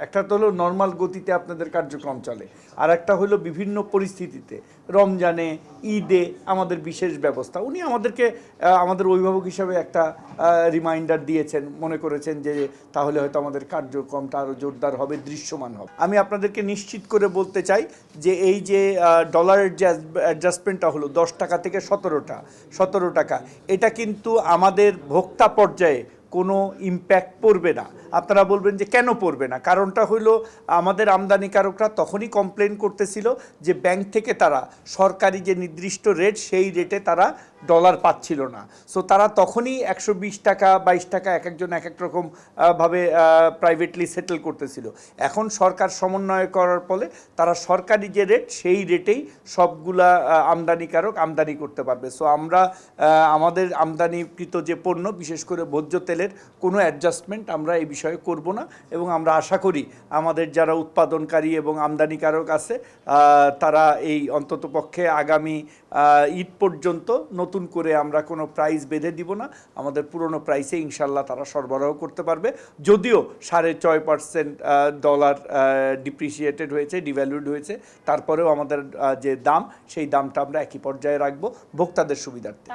একটা তো হলো নর্মাল গতিতে আপনাদের কার্যক্রম চলে, আর একটা হলো বিভিন্ন পরিস্থিতিতে, রমজানে, ঈদে আমাদের বিশেষ ব্যবস্থা। উনি আমাদেরকে আমাদের অভিভাবক হিসাবে একটা রিমাইন্ডার দিয়েছেন, মনে করেছেন যে তাহলে হয়তো আমাদের কার্যক্রমটা আরও জোরদার হবে, দৃশ্যমান হবে। আমি আপনাদেরকে নিশ্চিত করে বলতে চাই যে এই যে ডলারের যে অ্যাডজাস্টমেন্টটা হলো 10 টাকা থেকে 17 টাকা, এটা কিন্তু আমাদের ভোক্তা পর্যায়ে কোনো ইম্প্যাক্ট পড়বে না। আপনারা বলবেন যে কেন পড়বে না, কারণটা হইলো আমাদের আমদানিকারকরা তখনই কমপ্লেন করতেছিল যে ব্যাংক থেকে তারা সরকারি যে নির্দিষ্ট রেট সেই রেটে তারা ডলার পাচ্ছিল না। সো তারা তখনই 120 টাকা 22 টাকা এক একজন এক এক রকম ভাবে প্রাইভেটলি সেটেল করতেছিল। এখন সরকার সমন্বয় করার ফলে তারা সরকারি যে রেট সেই রেটেই সবগুলা আমদানিকারক আমদানি করতে পারবে। সো আমরা আমাদের আমদানিকৃত যে পণ্য, বিশেষ করে ভোজ্য তেলের কোনো অ্যাডজাস্টমেন্ট আমরা এই বিষয়ে করব না, এবং আমরা আশা করি আমাদের যারা উৎপাদনকারী এবং আমদানিকারক আছে তারা এই অন্ততপক্ষে আগামী ঈদ পর্যন্ত নতুন করে আমরা কোনো প্রাইস বেঁধে দিব না, আমাদের পুরনো প্রাইসে ইনশাল্লাহ তারা সরবরাহ করতে পারবে। যদিও 6.5% ডলার ডিপ্রিসিয়েটেড হয়েছে, ডিভ্যালুড হয়েছে, তারপরেও আমাদের যে দাম সেই দামটা আমরা একই পর্যায়ে রাখবো ভোক্তাদের সুবিধার্থে।